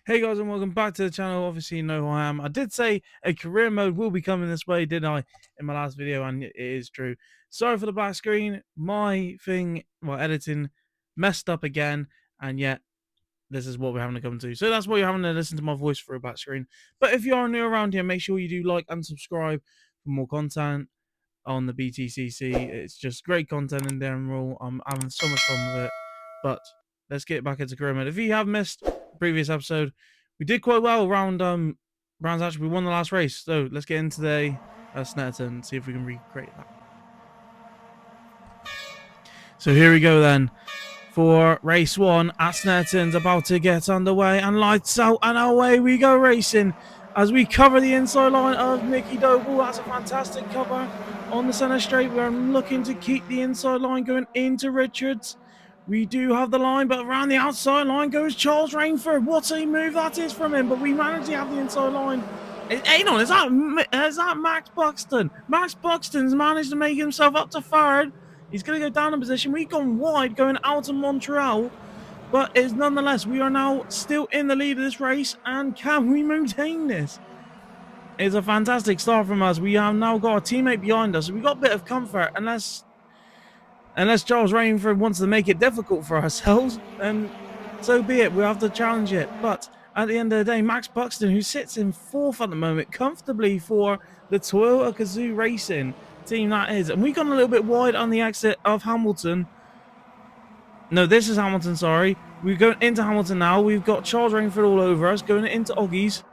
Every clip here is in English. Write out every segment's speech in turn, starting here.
Hey guys, and welcome back to the channel. Obviously you know who I am. I did say a career mode will be coming this way, didn't I, in my last video, and it is true. Sorry for the black screen. My thing, editing messed up again, and yet this is what we're having to come to. So that's why you're having to listen to my voice for a black screen. But if you are new around here, make sure you do like and subscribe for more content on the Btcc. It's just great content in general. I'm having so much fun with it. But let's get back into career mode. If you have missed the previous episode, we did quite well around Brands Hatch. We won the last race. So let's get into the Snetterton and see if we can recreate that. So here we go then. For race one at Snetterton's about to get underway, and lights out, and away we go racing as we cover the inside line of Mickey Doble. That's a fantastic cover on the center straight. We're looking to keep the inside line going into Richards. We do have the line, but around the outside line goes Charles Rainford. What a move that is from him, but we managed to have the inside line. Hang on, is that Max Buxton? Max Buxton's managed to make himself up to third. He's going to go down in position. We've gone wide going out of Montreal, but it's nonetheless, we are now still in the lead of this race, and can we maintain this? It's a fantastic start from us. We have now got a teammate behind us, so we've got a bit of comfort, unless Charles Rainford wants to make it difficult for ourselves, then so be it. We'll have to challenge it. But at the end of the day, Max Buxton, who sits in fourth at the moment, comfortably for the Toyota Gazoo Racing team that is. And we got a little bit wide on the exit of Hamilton. No, this is Hamilton, sorry. We're going into Hamilton now. We've got Charles Rainford all over us, going into Oggies.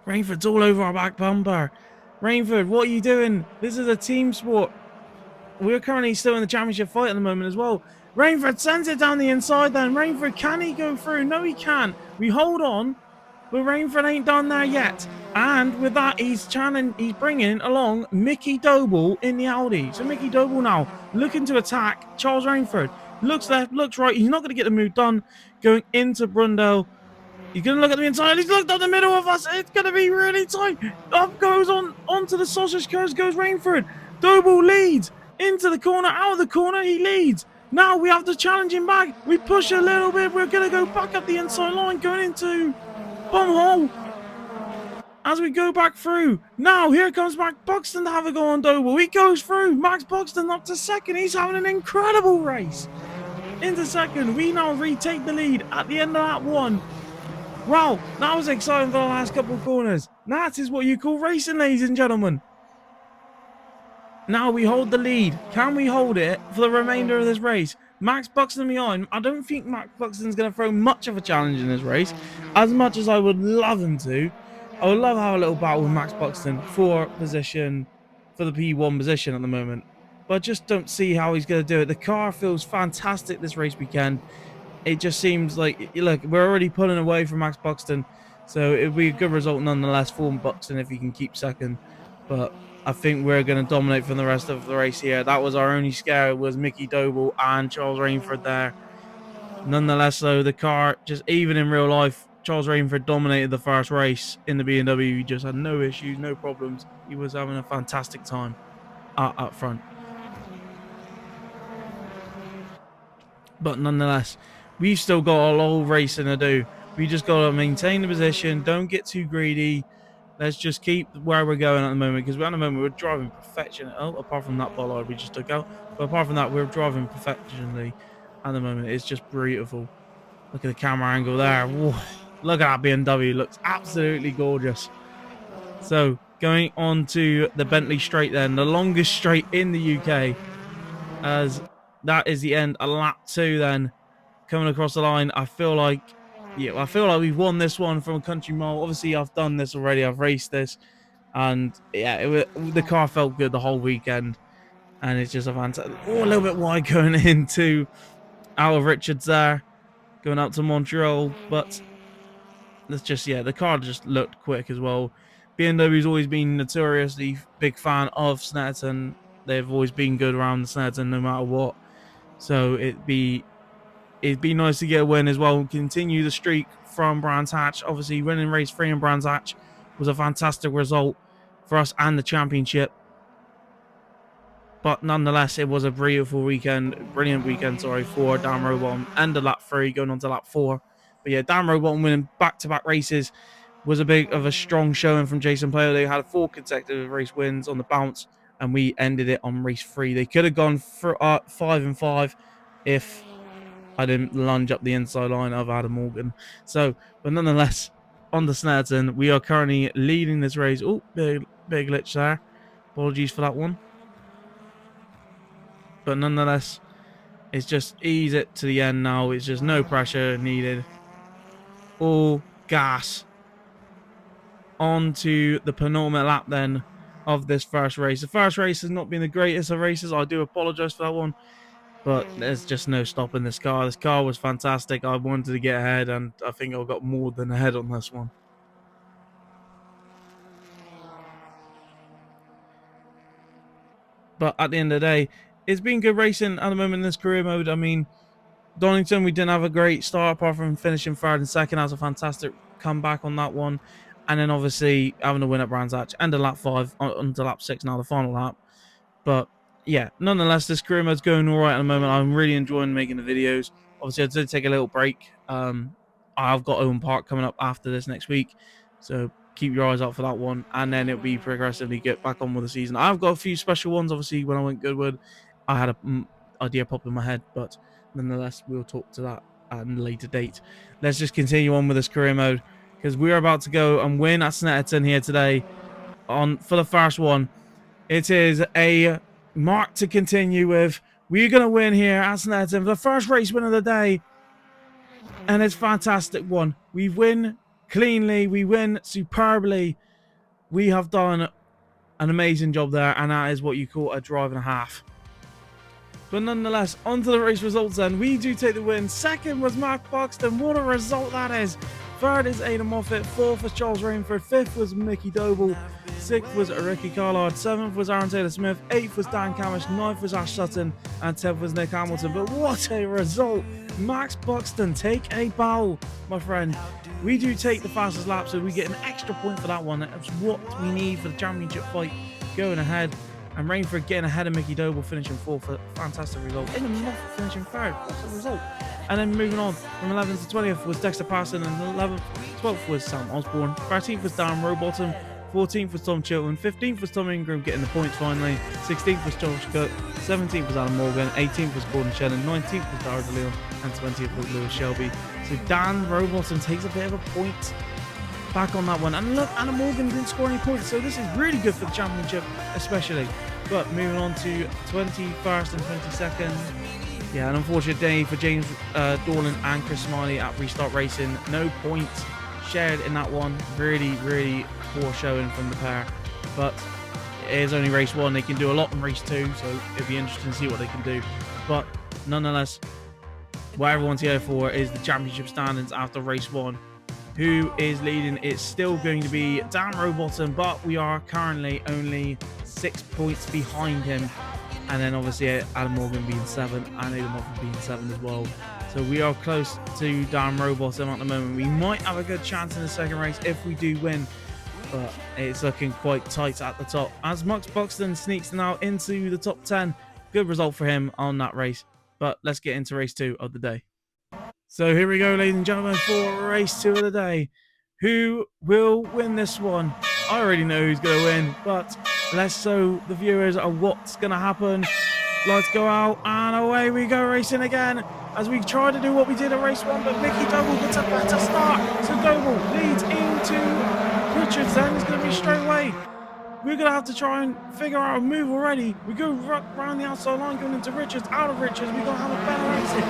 Rainford's all over our back bumper. Rainford, what are you doing? This is a team sport. We're currently still in the championship fight at the moment as well. Rainford sends it down the inside then. Rainford, can he go through? No, he can't. We hold on, but Rainford ain't done there yet. And with that, he's bringing along Mickey Doble in the Audi. So Mickey Doble now looking to attack Charles Rainford. Looks left, looks right. He's not going to get the move done. Going into Brundle. He's going to look at the inside. He's looked up the middle of us. It's going to be really tight. Up goes onto the sausage curves goes Rainford. Doble leads into the corner. Out of the corner, he leads. Now we have to challenge him back. We push a little bit. We're going to go back up the inside line, going into Bomb Hole. As we go back through. Now here comes Max Buxton to have a go on Doble. He goes through. Max Buxton up to second. He's having an incredible race. Into second. We now retake the lead at the end of that one. Wow, that was exciting for the last couple of corners. That is what you call racing, ladies and gentlemen. Now we hold the lead. Can we hold it for the remainder of this race? Max Buxton behind. I don't think Max Buxton's going to throw much of a challenge in this race, as much as I would love him to. I would love to have a little battle with Max Buxton for the P1 position at the moment. But I just don't see how he's going to do it. The car feels fantastic this race weekend. It just seems like, look, we're already pulling away from Max Buxton, so it'll be a good result nonetheless for Buxton if he can keep second. But I think we're going to dominate from the rest of the race here. That was our only scare, was Mickey Doble and Charles Rainford there. Nonetheless, though, the car, just even in real life, Charles Rainford dominated the first race in the BMW. He just had no issues, no problems. He was having a fantastic time up front. But nonetheless, we've still got a whole racing to do. We just got to maintain the position. Don't get too greedy. Let's just keep where we're going at the moment, because at the moment we're driving perfection. Oh, apart from that bollard we just took out. But apart from that, we're driving perfectionly at the moment. It's just beautiful. Look at the camera angle there. Whoa. Look at that BMW. Looks absolutely gorgeous. So going on to the Bentley straight then, the longest straight in the UK, as that is the end of lap 2 then. Coming across the line, I feel like we've won this one from a country mile. Obviously, I've done this already. I've raced this, and yeah, the car felt good the whole weekend, and it's just a fantastic. Oh, a little bit wide going into out of Richards there, going out to Montreal, but let's just the car just looked quick as well. BMW's always been notoriously big fan of Snetterton. They've always been good around the Snetterton no matter what. So it'd be nice to get a win as well. Continue the streak from Brands Hatch. Obviously, winning race 3 in Brands Hatch was a fantastic result for us and the championship. But nonetheless, it was a brilliant weekend, for Dan Robon. End of lap 3, going on to lap 4. But yeah, Dan Robottom winning back-to-back races was a big of a strong showing from Jason Player. They had 4 consecutive race wins on the bounce, and we ended it on race 3. They could have gone for 5-5 if I didn't lunge up the inside line of Adam Morgan. So, but nonetheless, on the Snetterton, we are currently leading this race. Oh, big glitch there. Apologies for that one. But nonetheless, it's just ease it to the end now. It's just no pressure needed. All gas onto the penultimate lap then of this first race. The first race has not been the greatest of races. I do apologize for that one. But there's just no stopping this car. This car was fantastic. I wanted to get ahead, and I think I got more than ahead on this one. But at the end of the day, it's been good racing at the moment in this career mode. I mean, Donington, we didn't have a great start apart from finishing third and second. That was a fantastic comeback on that one. And then obviously having a win at Brands Hatch and a lap 5 onto lap 6 now, the final lap. But yeah, nonetheless, this career mode's going all right at the moment. I'm really enjoying making the videos. Obviously, I did take a little break. I've got Owen Park coming up after this next week, so keep your eyes out for that one. And then it'll be progressively get back on with the season. I've got a few special ones. Obviously, when I went Goodwood, I had an idea pop in my head, but nonetheless, we'll talk to that at a later date. Let's just continue on with this career mode because we're about to go and win at Snetterton here today for the first one. It is a mark to continue with. We're going to win here at Snetterton, the first race win of the day. And it's a fantastic one. We win cleanly. We win superbly. We have done an amazing job there. And that is what you call a drive and a half. But nonetheless, on to the race results then. We do take the win. Second was Mark Buxton. What a result that is. Third is Aidan Moffat. Fourth was Charles Rainford. Fifth was Mickey Doble. Sixth was Ricky Carlard. Seventh was Aaron Taylor-Smith. Eighth was Dan Camish. Ninth was Ash Sutton. And 10th was Nick Hamilton. But what a result. Max Buxton, take a bow, my friend. We do take the fastest lap, so we get an extra point for that one. That's what we need for the championship fight going ahead. And Rainford getting ahead of Mickey Doble, finishing 4th. A fantastic result. Aidan Moffat finishing 3rd. What's the result? And then moving on from 11th to 20th was Dexter Parson, and 12th was Sam Osborne. 13th was Dan Rowbottom. 14th was Tom Chilton. 15th was Tom Ingram getting the points finally. 16th was Josh Cook. 17th was Alan Morgan. 18th was Gordon Shannon. 19th was Dara DeLeon. And 20th was Lewis Shelby. So Dan Rowbottom takes a bit of a point back on that one. And look, Alan Morgan didn't score any points, so this is really good for the championship, especially. But moving on to 21st and 22nd. Yeah, an unfortunate day for James Dorland and Chris Smiley at Restart Racing. No points shared in that one. Really, really poor showing from the pair. But it is only race 1. They can do a lot in race 2, so it'll be interesting to see what they can do. But nonetheless, what everyone's here for is the championship standings after race 1. Who is leading? It's still going to be Dan Rowbottom, but we are currently only 6 points behind him. And then obviously Adam Morgan being 7th and Aidan Moffat being 7th as well. So we are close to Dan Rowbottom at the moment. We might have a good chance in the second race if we do win. But it's looking quite tight at the top. As Max Buxton sneaks now into the top 10. Good result for him on that race. But let's get into race 2 of the day. So here we go, ladies and gentlemen, for race 2 of the day. Who will win this one? I already know who's going to win, but let's show the viewers what's going to happen. Let's go out, and away we go racing again as we try to do what we did at race 1, but Mickey Doble gets a better start. So Doble leads into Richards, then it's going to be straight away. We're going to have to try and figure out a move already. We go around the outside line, going into Richards, out of Richards. We're going to have a better exit.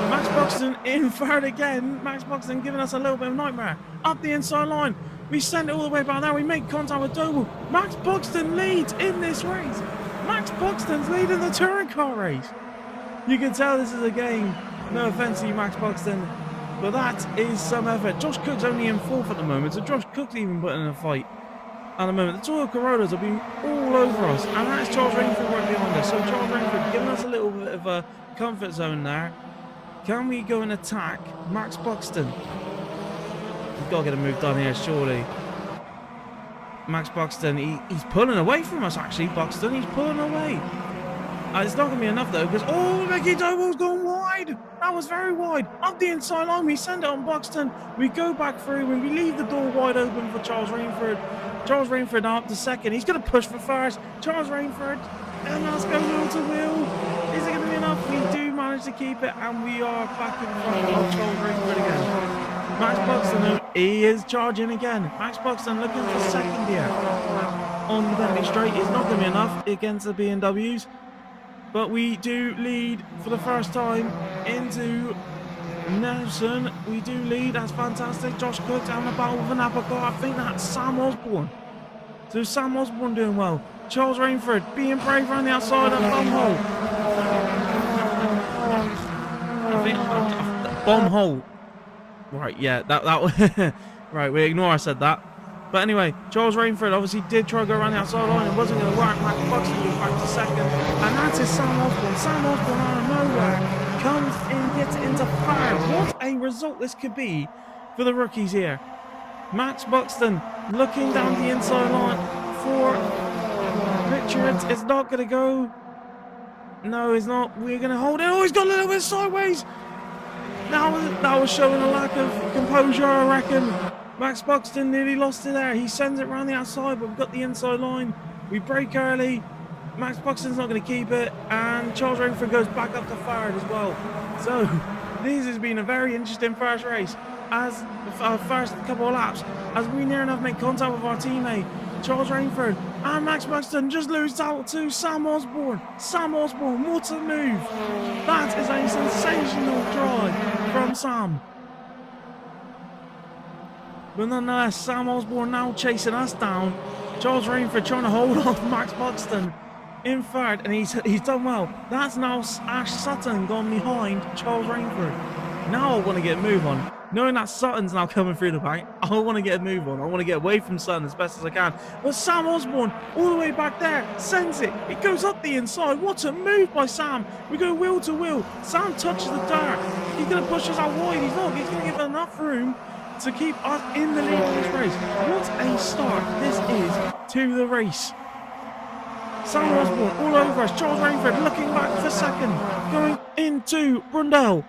Max Buxton in third again. Max Buxton giving us a little bit of nightmare. Up the inside line. We send it all the way back there. We make contact with Doble. Max Buxton leads in this race. Max Buxton's leading the touring car race. You can tell this is a game. No offense to you, Max Buxton, but that is some effort. Josh Cook's only in 4th at the moment, so Josh Cook's even putting in a fight. At the moment, the Toyota Corollas have been all over us, and that's Charles Rainford right behind us. So Charles Rainford giving us a little bit of a comfort zone there. Can we go and attack Max Buxton? We've got to get a move done here, surely. Max Buxton, he's pulling away from us, actually. Buxton, he's pulling away. It's not going to be enough, though, because, oh, Mickey Doble's gone wide. That was very wide. Up the inside line, we send it on Buxton. We go back through and we leave the door wide open for Charles Rainford. Charles Rainford now up to second. He's going to push for first. Charles Rainford, and let's go wheel to wheel. Is it going to be enough? We do manage to keep it, and we are back in front of Charles Rainford again. Max Buxton, he is charging again. Max Buxton looking for second here on the Bentley Straight. It's not going to be enough against the BMWs. But we do lead for the first time into Nelson. We do lead. That's fantastic. Josh Cook down the battle with an apple car. I think that's Sam Osborne. So Sam Osborne doing well. Charles Rainford being brave around the outside of Bumhole. I think Bumhole. Right, yeah, that right, we ignore I said that. But anyway, Charles Rainford obviously did try to go around the outside line. It wasn't going to work. Max Buxton goes back to second. And that is Sam Osborne. Sam Osborne out of nowhere comes in, gets into third. What a result this could be for the rookies here. Max Buxton looking down the inside line for Richards. It's not going to go. No, it's not. We're going to hold it. Oh, he's got a little bit sideways. Now that was showing a lack of composure, I reckon. Max Buxton nearly lost it there. He sends it around the outside, but we've got the inside line. We break early. Max Buxton's not going to keep it, and Charles Rainford goes back up to third as well. So this has been a very interesting first race. As our first couple of laps, as we near enough make contact with our teammate, Charles Rainford, and Max Buxton just lose out to Sam Osborne. Sam Osborne, what a move. That is a sensational drive from Sam. But nonetheless, Sam Osborne now chasing us down. Charles Rainford trying to hold off Max Buxton in third, and he's done well. That's now Ash Sutton gone behind Charles Rainford. Now I want to get a move on. Knowing that Sutton's now coming through the back, I want to get a move on. I want to get away from Sutton as best as I can. But Sam Osborne, all the way back there, sends it. It goes up the inside. What a move by Sam. We go wheel to wheel. Sam touches the dirt. He's going to push us out wide. He's not. He's going to give enough room to keep us in the lead of this race. What a start this is to the race. Sam Osborne all over us. Charles Rainford looking back for second. Going into Brundle.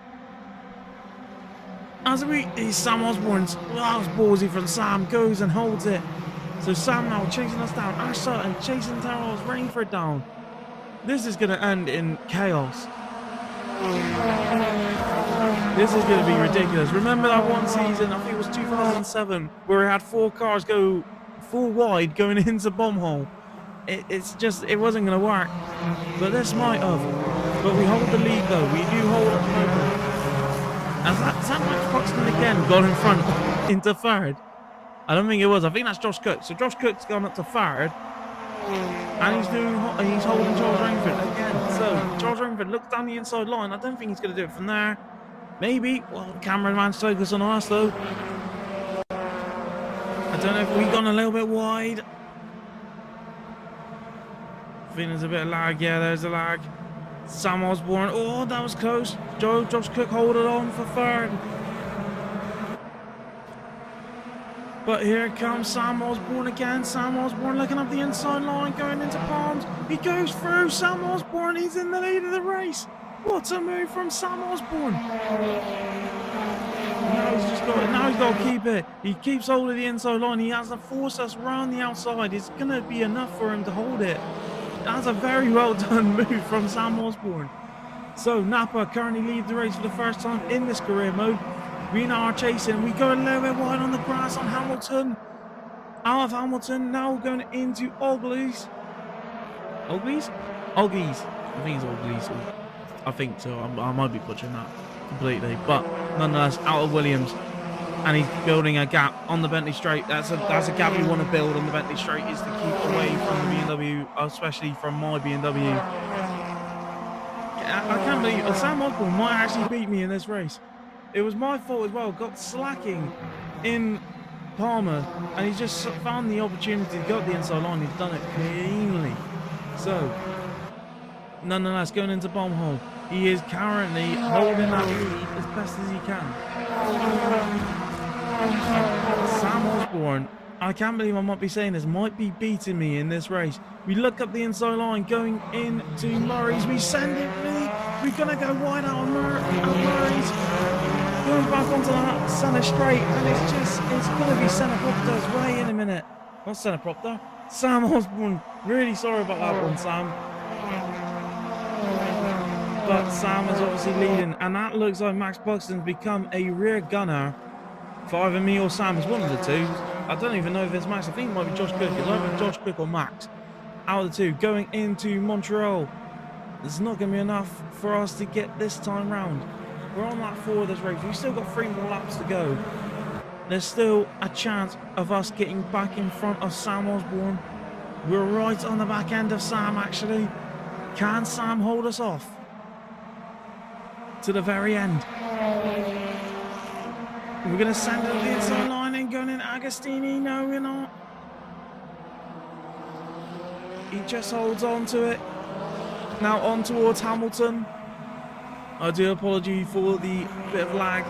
As Sam Osborne's ballsy from Sam goes and holds it. So Sam now chasing us down. Ash Sutton chasing Charles Rainford down. This is going to end in chaos. This is going to be ridiculous. Remember that one season, I think it was 2007, where we had 4 cars go 4 wide going into Bombhole. It wasn't going to work. But this might have. But we hold the lead though. We do hold at the moment. And is that Max Buxton again gone in front into third? I don't think it was. I think that's Josh Cook. So Josh Cook's gone up to third. And he's holding Charles Rainford again. So Charles Rainford looks down the inside line. I don't think he's going to do it from there. Maybe. Well, the cameraman's focused on us though. I don't know if we've gone a little bit wide. I think there's a bit of lag. Yeah, there's a lag. Sam Osborne. Oh, that was close. Josh Cook holding on for third. But here comes Sam Osborne again. Sam Osborne looking up the inside line, going into Palms. He goes through. Sam Osborne, he's in the lead of the race. What a move from Sam Osborne. Now he's got to keep it. He keeps hold of the inside line. He has to force us around the outside. It's going to be enough for him to hold it. That's a very well done move from Sam Osborne. So Napa currently leads the race for the first time in this career mode. We now are chasing. We go a little bit wide on the grass on Hamilton. Out of Hamilton, now going into Ogleys. Ogleys? Oggies. I think it's Ogleys. I think so. I might be butchering that completely. But nonetheless, out of Williams. And he's building a gap on the Bentley Straight. That's a gap you want to build on the Bentley Straight, is to keep away from the BMW, especially from my BMW. I can't believe Sam Osborne might actually beat me in this race. It was my fault as well. Got slacking in Palmer, and he's just found the opportunity to go up the inside line. He's done it cleanly. So, nonetheless, going into bomb hole, he is currently holding that lead as best as he can. Sam Osborne, I can't believe I might be saying this, might be beating me in this race. We look up the inside line, going into Murray's. We send it really We're going to go wide out on Murray's. Going back onto the centre straight, and it's going to be centre propter's way in a minute. Not centre propter. Sam Osborne. Really sorry about that one, Sam. But Sam is obviously leading, and that looks like Max Buxton's become a rear gunner for either me or Sam. It's one of the two. I don't even know if it's Max. I think it might be Josh Cook. It's either Josh Cook or Max. Out of the two, going into Montreal. It's not going to be enough for us to get this time round. We're on lap 4 of this race. We've still got 3 more laps to go. There's still a chance of us getting back in front of Sam Osborne. We're right on the back end of Sam, actually. Can Sam hold us off to the very end? We're going to send it to the inside line and going in Agostini. No, we're not. He just holds on to it. Now on towards Hamilton. I do apologize for the bit of lag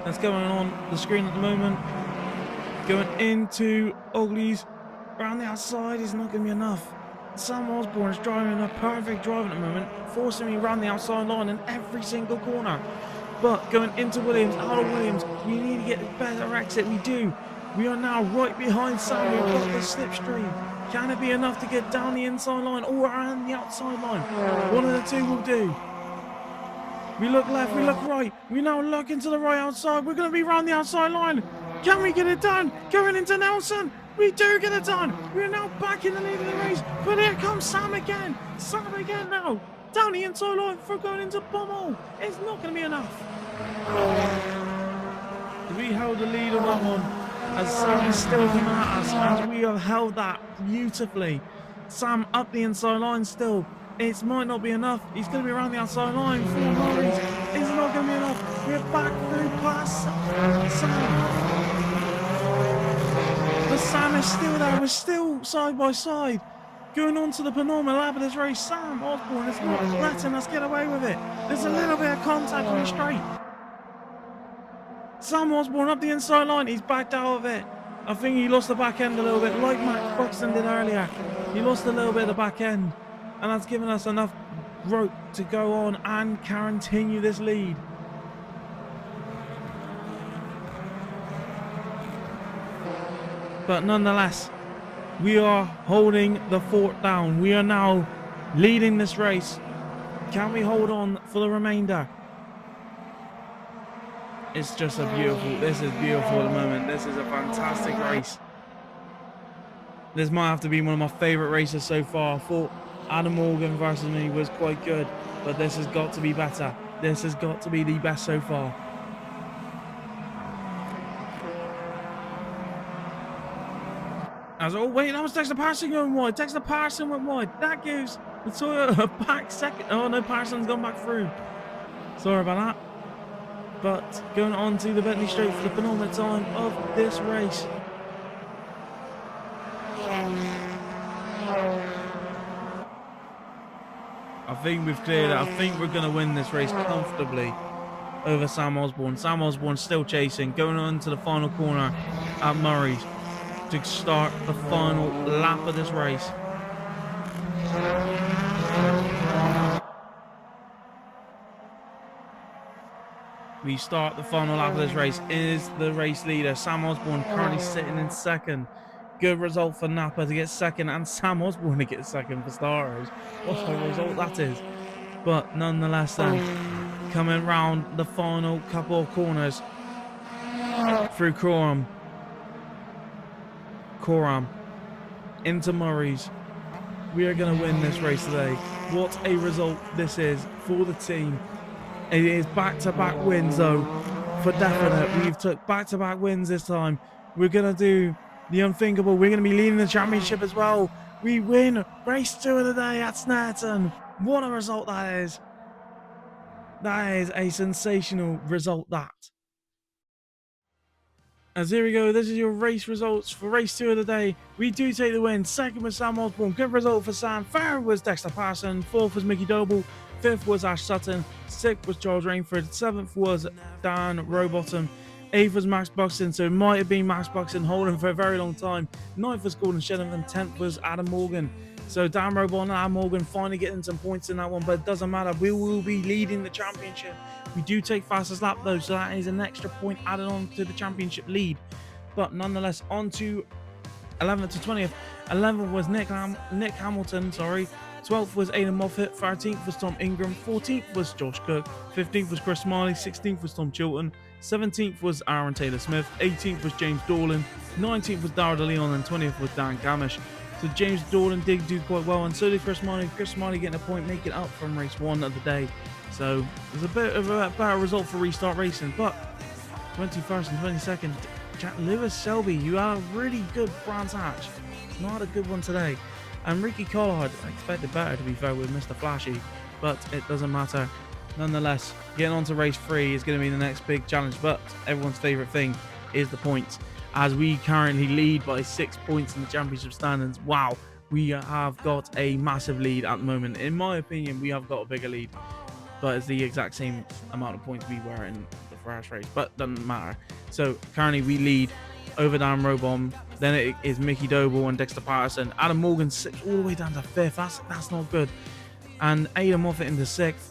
that's going on the screen at the moment. Going into Uglies. Around the outside is not going to be enough. Sam Osborne is driving a perfect drive at the moment, forcing me around the outside line in every single corner. But going into Williams, out of Williams, we need to get a better exit. We do. We are now right behind Sam. We've got the slipstream. Can it be enough to get down the inside line or around the outside line? One of the two will do. We look left, we look right. We now look into the right outside. We're going to be around the outside line. Can we get it done? Going into Nelson. We do get it done. We're now back in the lead of the race. But here comes Sam again. Sam again now. Down the inside line for going into Bummel. It's not going to be enough. We held the lead on that one. As Sam is still coming at us. As we have held that beautifully. Sam up the inside line still. It might not be enough. He's going to be around the outside line. 4 Norris. It's not going to be enough. We're back through past Sam. But Sam is still there. We're still side by side. Going on to the penultimate lap of this race. Sam Osborne is not letting us get away with it. There's a little bit of contact on the straight. Sam Osborne up the inside line. He's backed out of it. I think he lost the back end a little bit, like Max Buxton did earlier. He lost a little bit of the back end. And that's given us enough rope to go on and continue this lead. But nonetheless, we are holding the fort down. We are now leading this race. Can we hold on for the remainder? It's just a beautiful, this is beautiful at the moment. This is a fantastic race. This might have to be one of my favorite races so far. I thought Adam Morgan versus me was quite good, but this has got to be better. This has got to be the best so far. As oh wait, that was Dexter Patterson going wide. Dexter Patterson went wide. That gives the Toyota a back second. Oh no, Patterson's gone back through. Sorry about that. But going on to the Bentley Straight for the penultimate time of this race. I think we've cleared it. I think we're going to win this race comfortably over Sam Osborne. Sam Osborne still chasing, going on to the final corner at Murray's to start the final lap of this race. We start the final lap of this race. Is the race leader Sam Osborne currently sitting in second. Good result for Napa to get second and Sam Osborne to get second for starters. What a result that is. But nonetheless then, coming round the final couple of corners through Coram into Murray's. We are going to win this race today. What a result this is for the team. It is back-to-back wins though, for definite. We've took back-to-back wins this time. We're going to do the unthinkable. We're going to be leading the championship as well. We win race 2 of the day at Snetterton. What a result that is. That is a sensational result, that. As here we go, this is your race results for race 2 of the day. We do take the win. Second was Sam Osborne. Good result for Sam. Third was Dexter Patterson. Fourth was Mickey Doble. Fifth was Ash Sutton. Sixth was Charles Rainford. Seventh was Dan Rowbottom. Eighth was Max Buxton, so it might have been Max Buxton holding for a very long time. Ninth was Gordon Shedden, and 10th was Adam Morgan. So Dan Robot and Adam Morgan finally getting some points in that one, but it doesn't matter. We will be leading the championship. We do take fastest lap though, so that is an extra point added on to the championship lead. But nonetheless, on to 11th to 20th. 11th was Nick Hamilton, 12th was Aidan Moffat, 13th was Tom Ingram, 14th was Josh Cook, 15th was Chris Smiley, 16th was Tom Chilton, 17th was Aaron Taylor Smith, 18th was James Dorlan, 19th was Dara DeLeon, and 20th was Dan Gamish. So James Dorlan did do quite well, and so did Chris Smiley. Chris Smiley getting a point, making up from race 1 of the day. So it was a bit of a better result for Restart Racing, but 21st and 22nd, Lewis Selby, you had a really good Brands Hatch. Not a good one today. And Ricky Collard, I expected better to be fair with Mr. Flashy, but it doesn't matter. Nonetheless, getting on to race 3 is going to be the next big challenge, but everyone's favourite thing is the points. As we currently lead by 6 points in the championship standings. Wow, we have got a massive lead at the moment. In my opinion, we have got a bigger lead, but it's the exact same amount of points we were in the first race, but doesn't matter. So currently we lead over Dan Robom, then it is Mickey Doble and Dexter Patterson. Adam Morgan slips all the way down to 5th. That's not good. And Aidan Moffat into 6th.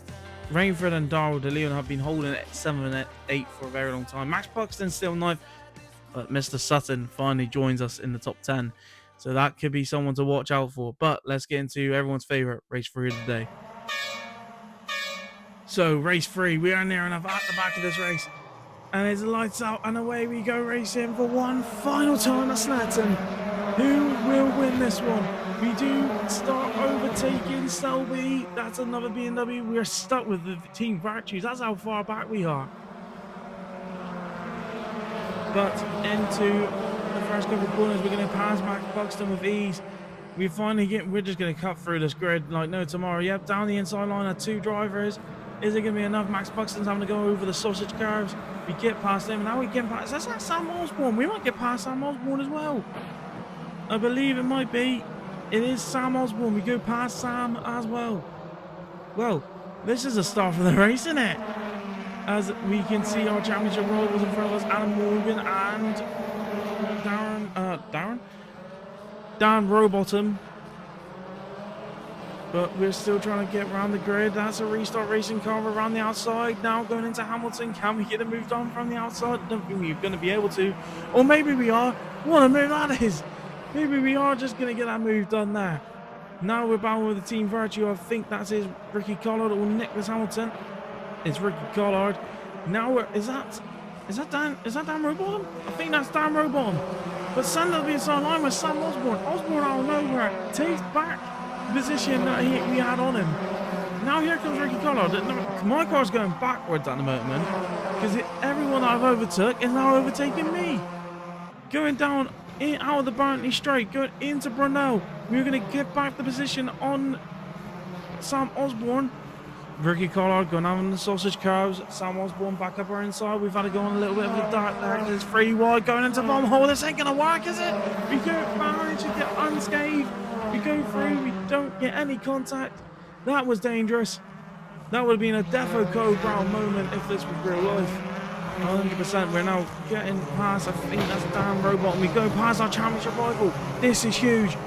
Rainford and Darrell DeLeon have been holding it 7 and 8 for a very long time. Max Buxton still 9th, but Mr. Sutton finally joins us in the top 10. So that could be someone to watch out for. But let's get into everyone's favourite race 3 of the day. So race 3, we are near enough at the back of this race. And it's lights out and away we go racing for one final time at Snetton. Who will win this one? We do start overtaking Selby. That's another BMW. We're stuck with the Team Virtues. That's how far back we are. But into the first couple of corners, we're going to pass Max Buxton with ease. We're just going to cut through this grid like no tomorrow. Yep, down the inside line are 2 drivers. Is it going to be enough? Max Buxton's having to go over the sausage curves. We get past him. Now we get past. That's like Sam Osborne. We might get past Sam Osborne as well. I believe it might be. It is Sam Osborne. We go past Sam as well. Well, this is a start for the race, isn't it? As we can see our championship rivals in front of us, Adam Morgan and Dan Rowbottom. But we're still trying to get around the grid. That's a Restart Racing car around the outside. Now going into Hamilton. Can we get it moved on from the outside? I don't think we're going to be able to. Or maybe we are. What a move that is. Maybe we are just going to get that move done there. Now we're battling with the Team Virtue. I think that is Ricky Collard or Nicholas Hamilton. It's Ricky Collard. Now is that Dan Rowbottom? I think that's Dan Rowbottom. But Sander being so line with Sam Osborne. Osborne out of nowhere takes back position that we had on him. Now here comes Ricky Collard. My car's going backwards at the moment because everyone I've overtook is now overtaking me. Going down out of the Barntley Straight, going into Brunel. We're going to get back the position on Sam Osborne. Ricky Collard going down the sausage curves. Sam Osborne back up our inside. We've had to go on a little bit of the dark there. There's 3 wide going into bomb hole. This ain't going to work, is it? We don't manage to get unscathed. We go through, we don't get any contact. That was dangerous. That would have been a Defo Code Brown moment if this was real life. 100%. We're now getting past, I think that's Dan Robot, and we go past our championship rival. This is huge.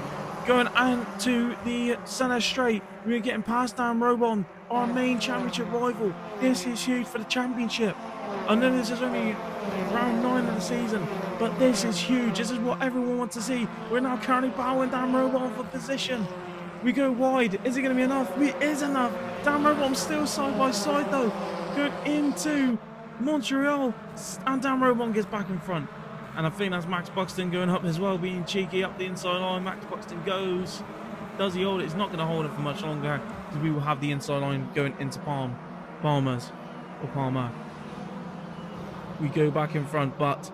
Going into the center straight, we're getting past Dan Robot, our main championship rival. This is huge for the championship. I know this is only round 9 of the season, but this is huge. This is what everyone wants to see. We're now currently battling Dan Robot for position. We go wide. Is it going to be enough? It is enough. Dan Robot's still side by side though. Good into Montreal, and Dan Robot gets back in front. And I think that's Max Buxton going up as well, being cheeky up the inside line. Max Buxton goes. Does he hold it? It's not going to hold it for much longer because we will have the inside line going into Palmer. We go back in front, but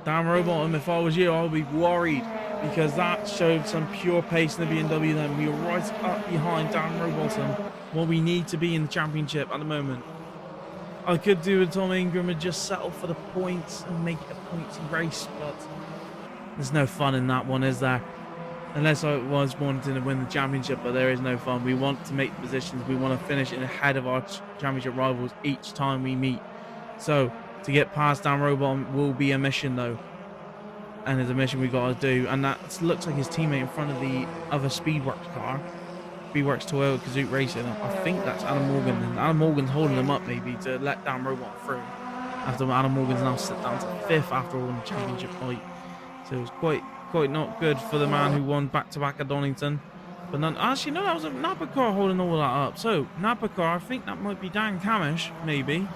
Dan Robot, if I was you, I would be worried because that showed some pure pace in the BMW. Then we were right up behind Dan Robot, what we need to be in the championship at the moment. I could do with Tom Ingram and just settle for the points and make it a pointsy race, but there's no fun in that one, is there? Unless I was wanting to win the championship, but there is no fun. We want to make the positions. We want to finish in ahead of our championship rivals each time we meet. So to get past Dan Robot will be a mission, though. and there's a mission we got to do, and that looks like his teammate in front of the other Speedworks car. Speedworks Toyota Kazoot Racing. I think that's Adam Morgan, and Adam Morgan's holding him up maybe to let Dan Robot through. After Adam Morgan's now sit down to 5th after all in the championship fight. So it was quite not good for the man who won back-to-back at Donington. But actually, no, that was a Napa car holding all that up. So, Napa car, I think that might be Dan Camish, maybe.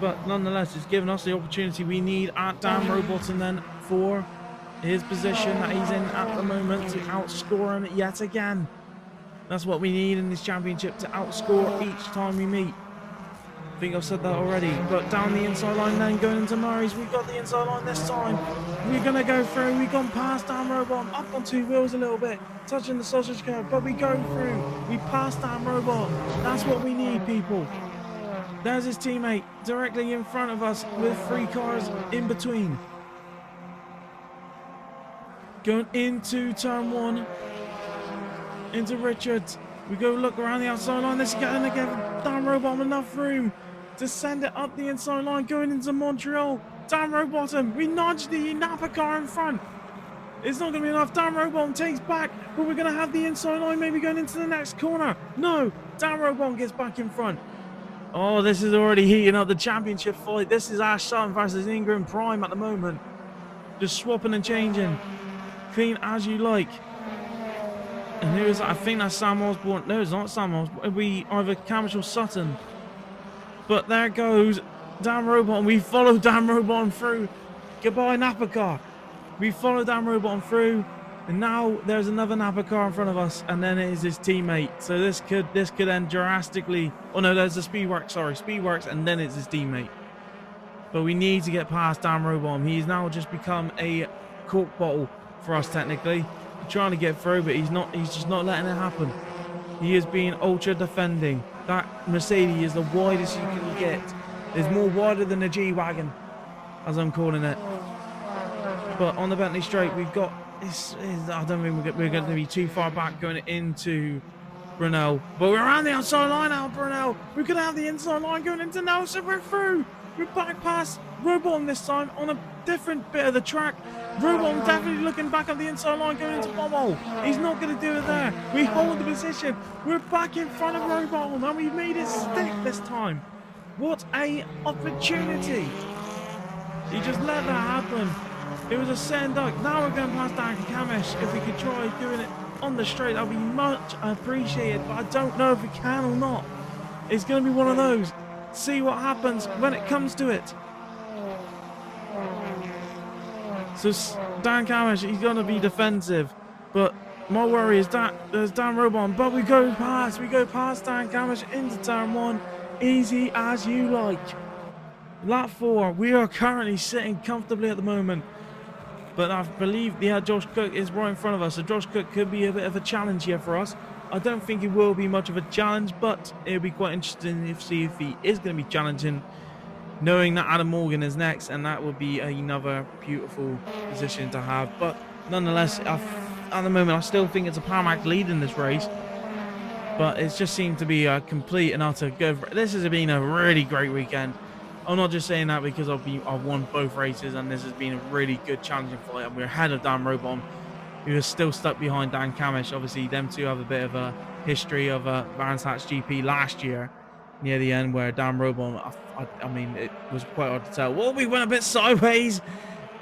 But nonetheless, it's given us the opportunity we need at Dan Robot, and then for his position that he's in at the moment to outscore him yet again. That's what we need in this championship, to outscore each time we meet. I think I've said that already, but down the inside line then going into Murray's. We've got the inside line this time. We're going to go through. We've gone past Dan Robot, up on 2 wheels a little bit, touching the sausage curve, but we go through. We pass Dan Robot. That's what we need, people. There's his teammate directly in front of us with 3 cars in between. Going into turn 1, into Richards. We go look around the outside line. This is getting to give Dan Robot enough room to send it up the inside line, going into Montreal. Dan Robottom, we nudge the Napa car in front. It's not going to be enough. Dan Robottom takes back, but we're going to have the inside line maybe going into the next corner. No, Dan Robottom gets back in front. Oh, this is already heating up the championship fight. This is Ash Sutton versus Ingram Prime at the moment. Just swapping and changing. Clean as you like. And who is that? I think that's Sam Osborne. No, it's not Sam Osborne. It'll be either Camish or Sutton. But there goes Dan Robot. We follow Dan Robot through. Goodbye, Napa car. We follow Dan Robot through. And now there's another Napa car in front of us. And then it is his teammate. So this could end drastically. Oh no, there's the Speedworks. Sorry, Speedworks. And then it's his teammate. But we need to get past Dan Robot. He's now just become a cork bottle for us technically. Trying to get through, but he's just not letting it happen. He is being ultra defending. That Mercedes is the widest you can get. It's more wider than a G-Wagon, as I'm calling it. But on the Bentley straight, we've got this. I don't think we're going to be too far back going into Brunel. But we're around the outside line now, Brunel. We're going to have the inside line going into Nelson. We're through. We're back past Robot this time on a different bit of the track. Robot definitely looking back at the inside line going into Bommel. He's not going to do it there. We hold the position. We're back in front of Robot and we made it stick this time. What a opportunity. He just let that happen. It was a send duck. Now we're going past Dan Camish. If we could try doing it on the straight, that would be much appreciated. But I don't know if we can or not. It's going to be one of those. See what happens when it comes to it. So Dan Camish, he's going to be defensive. But my worry is that there's Dan Robon. But we go past Dan Camish into turn 1. Easy as you like. Lap 4. We are currently sitting comfortably at the moment. But I believe Josh Cook is right in front of us. So Josh Cook could be a bit of a challenge here for us. I don't think it will be much of a challenge, but it'll be quite interesting to see if he is going to be challenging, knowing that Adam Morgan is next, and that would be another beautiful position to have. But nonetheless, at the moment, I still think it's a Parmac lead in this race, but it's just seemed to be a complete and utter good. This has been a really great weekend. I'm not just saying that because I've won both races, and this has been a really good challenging fight, and we're ahead of Dan Robon, who is still stuck behind Dan Camish. Obviously, them two have a bit of a history of a Brands Hatch GP last year near the end where Dan Robon, I mean, it was quite hard to tell. Well, we went a bit sideways.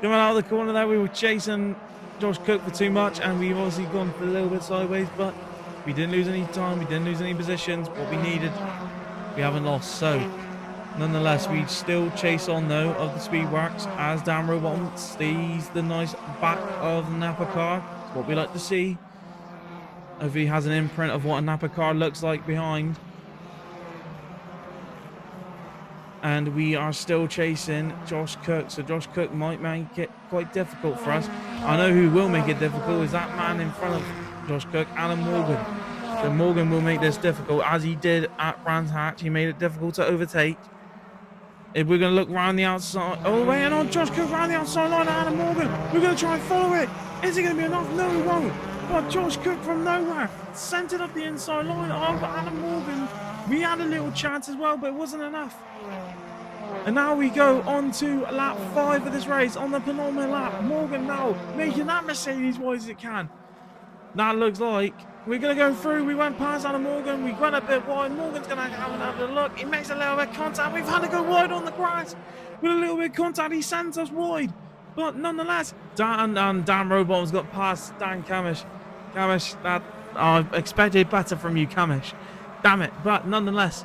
Coming out of the corner there, we were chasing Josh Cook for too much, and we've obviously gone for a little bit sideways, but we didn't lose any time. We didn't lose any positions. What we needed, we haven't lost. So, nonetheless, we still chase on, though, of the Speedworks as Dan Robon sees the nice back of the Napa car. It's what we like to see. If he has an imprint of what a Napa car looks like behind. And we are still chasing Josh Cook. So Josh Cook might make it quite difficult for us. I know who will make it difficult is that man in front of Josh Cook, Alan Morgan. So Morgan will make this difficult, as he did at Brands Hatch. He made it difficult to overtake. If we're going to look around the outside, oh, wait, and on Josh Cook around the outside line, Adam Morgan. We're going to try and follow it. Is it going to be enough? No, we won't. But Josh Cook from nowhere sent it up the inside line. Oh, but Adam Morgan, we had a little chance as well, but it wasn't enough. And now we go on to lap 5 of this race on the penultimate lap. Morgan now making that Mercedes wide as it can. That looks like we're going to go through. We went past Adam Morgan. We went a bit wide. Morgan's going to have another look. He makes a little bit of contact. We've had to go wide on the grass. With a little bit of contact, he sends us wide. But nonetheless, Dan Robot's got past Dan Camish. Camish, that I expected better from you, Camish. Damn it. But nonetheless,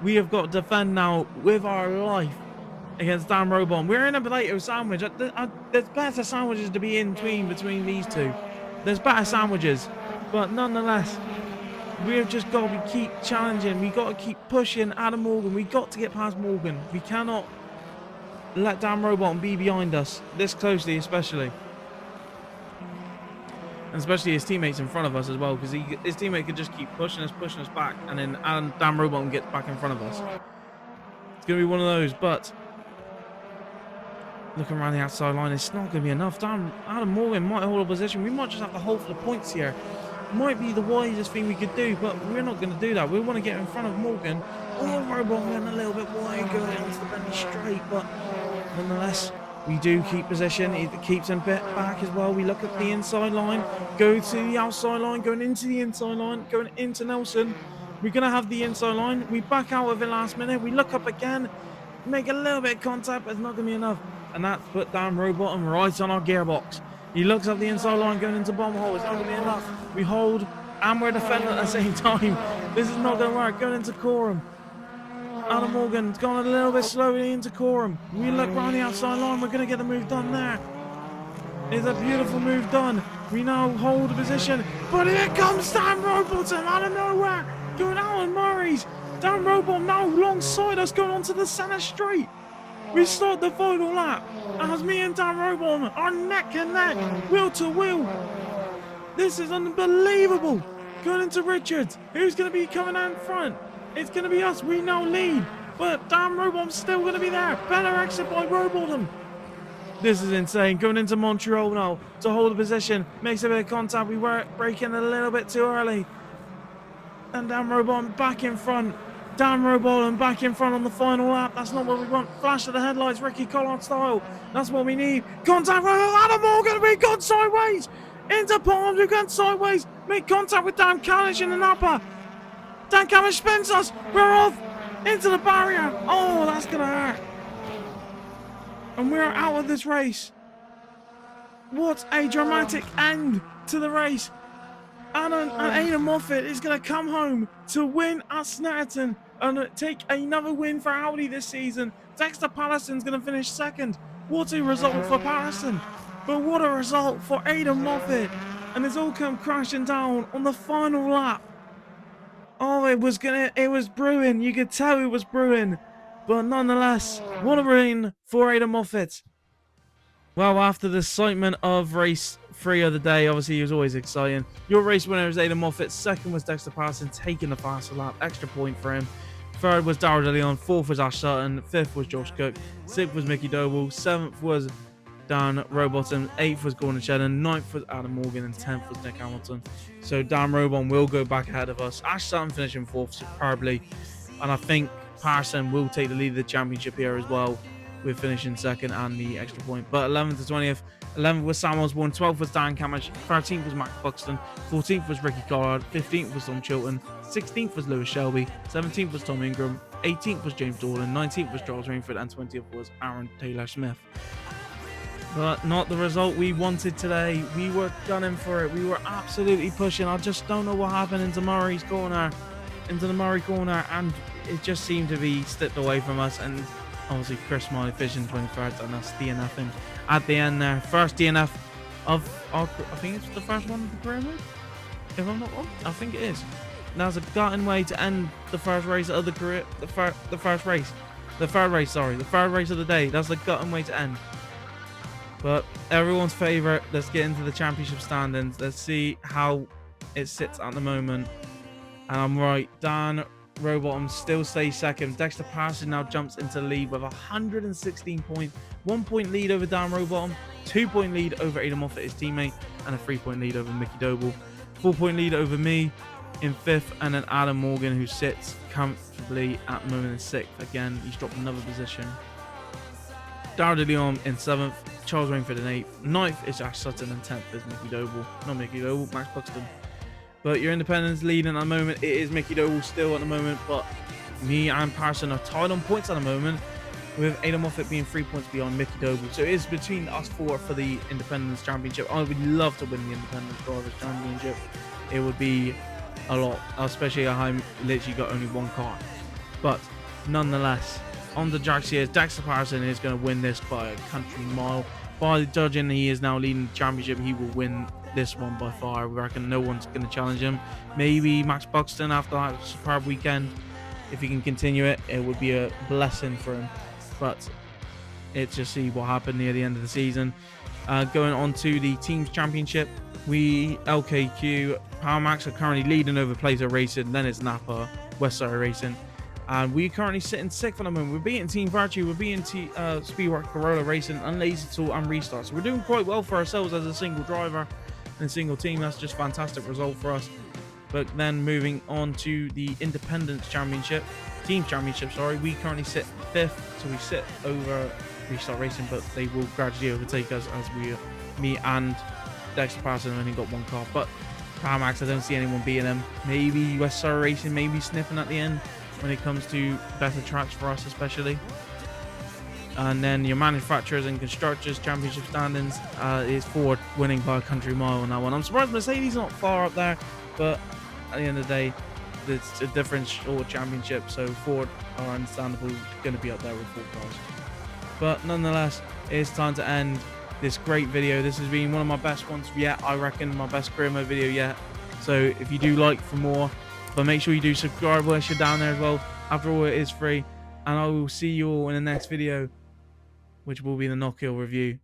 we have got to defend now with our life against Dan Robot. We're in a potato sandwich. There's better sandwiches to be in between these two. There's better sandwiches. But nonetheless, we've just got to keep challenging. We got to keep pushing Adam Morgan. We got to get past Morgan. We cannot let Dan Robot be behind us this closely, especially. And especially his teammates in front of us as well, because his teammate could just keep pushing us back, and then Dan Robot gets back in front of us. It's going to be one of those, but looking around the outside line, it's not going to be enough. Adam Morgan might hold a position. We might just have to hold for the points here. Might be the wisest thing we could do, but we're not going to do that. We want to get in front of Morgan. Oh, Robot went a little bit wide going onto the Bentley straight, but nonetheless, we do keep position. It keeps him bit back as well. We look at the inside line, go to the outside line, going into the inside line, going into Nelson. We're going to have the inside line. We back out of it last minute. We look up again, make a little bit of contact, but it's not going to be enough. And that's put down Robot right on our gearbox. He looks up the inside line, going into bomb hole. It's not going to be enough. We hold and we're defending at the same time. This is not going to work. Going into Coram. Adam Morgan's gone a little bit slowly into Coram. We look around the outside line. We're going to get the move done there. It's a beautiful move done. We now hold the position. But here comes Dan Robotham out of nowhere. Going out on Murray's. Dan Robot now alongside us going onto the centre straight. We start the final lap as me and Dan Robot are neck and neck, wheel to wheel. This is unbelievable. Going into Richards. Who's going to be coming out in front? It's going to be us. We now lead. But Dan Robot's still going to be there. Better exit by Robotham. This is insane. Going into Montreal now to hold the position. Makes a bit of contact. We were breaking a little bit too early. And Dan Robot back in front. Dan Robot back in front on the final lap. That's not what we want. Flash of the headlights, Ricky Collard style. That's what we need. Contact with Adam Morgan. We've gone sideways. Into Palms. We've gone sideways. Make contact with Dan Camish in the Napa. Dan Camish spins us. We're off into the barrier. Oh, that's going to hurt. And we're out of this race. What a dramatic end to the race. And Aidan Moffat is going to come home to win at Snetterton and take another win for Audi this season. Dexter Patterson's going to finish second. What a result for Patterson. But what a result for Aidan Moffat. And it's all come crashing down on the final lap. Oh, it was brewing. You could tell it was brewing. But nonetheless, what a win for Aidan Moffat. Well, after the excitement of race 3 of the day, obviously it was always exciting. Your race winner is Aidan Moffat. Second was Dexter Patterson, taking the faster lap. Extra point for him. Third was Darrell De Leon. Fourth was Ash Sutton. Fifth was Josh Cook. Sixth was Mickey Doble. Seventh was Dan Robotham. Eighth was Gordon Shedden. Ninth was Adam Morgan. And 10th was Nick Hamilton. So Dan Robon will go back ahead of us. Ash Sutton finishing 4th superbly. And I think Patterson will take the lead of the championship here as well, with finishing 2nd and the extra point. But 11th to 20th. 11th was Sam Osborne. 12th was Dan Camish. 13th was Matt Buxton. 14th was Ricky Collard. 15th was Tom Chilton. 16th was Lewis Shelby. 17th was Tom Ingram. 18th was James Dorlan. 19th was Charles Rainford. And 20th was Aaron Taylor Smith. But not the result we wanted today. We were gunning for it. We were absolutely pushing. I just don't know what happened into Murray's corner. Into the Murray corner. And it just seemed to be slipped away from us. And obviously Chris Smiley Vision 23rd, and that's DNFing at the end there. First DNF of our, I think it's the first one of the career mode, if I'm not wrong. I think it is. That's a gutting way to end the first race of the career, the third race of the day. That's a gutting way to end. But everyone's favourite. Let's get into the championship standings. Let's see how it sits at the moment. And I'm right, Dan Robotham still stays second. Dexter Patterson now jumps into the lead with 116 points. 1 point lead over Dan Robotham. 2 point lead over Aidan Moffat, his teammate. And a 3 point lead over Mickey Doble. 4 point lead over me in 5th. And then Adam Morgan, who sits comfortably at the moment in 6th. Again, he's dropped another position. Dara de Leon in 7th, Charles Rainford in 8th. 9th is Ash Sutton, and 10th is Mickey Doble. Not Mickey Doble, Max Buxton. But your independents leading at the moment. It is Mickey Doble still at the moment, but me and Parson are tied on points at the moment, with Ada Moffat being 3 points beyond Mickey Doble. So it is between us 4 for the Independence Championship. I would love to win the Independence Drivers Championship. It would be a lot, especially I literally got only 1 car. But nonetheless, on the Jax here, Dexter Patterson is going to win this by a country mile. By the judging, he is now leading the championship. He will win this one by far. I reckon no one's going to challenge him. Maybe Max Buxton after that superb weekend. If he can continue it, it would be a blessing for him. But it's just see what happened near the end of the season. Going on to the teams championship, we LKQ Power Max are currently leading over Plato Racing. Then it's Napa, Westside Racing, and we currently sit in 6th at the moment. We're beating Team Virtue, we're beating Speedwork Corolla Racing, and Lazy Tool and Restart. So we're doing quite well for ourselves as a single driver and a single team. That's just a fantastic result for us. But then moving on to the Independence Championship, Team Championship, sorry, we currently sit 5th, so we sit over Restart Racing, but they will gradually overtake us as me and Dexter Patterson only got 1 car. But Power Max, I don't see anyone beating them. Maybe Westside Racing, maybe sniffing at the end when it comes to better tracks for us, especially. And then your manufacturers and constructors championship standings is Ford winning by a country mile on that one. I'm surprised Mercedes not far up there, but at the end of the day, it's a different short championship, so Ford are understandably going to be up there with 4 cars. But nonetheless, it's time to end this great video. This has been one of my best ones yet. I reckon my best career mode video yet. So if you do like for more, but make sure you do subscribe whilst you're down there as well. After all, it is free. And I will see you all in the next video, which will be the Knockhill review.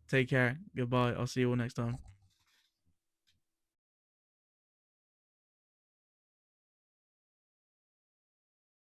Take care. Goodbye. I'll see you all next time.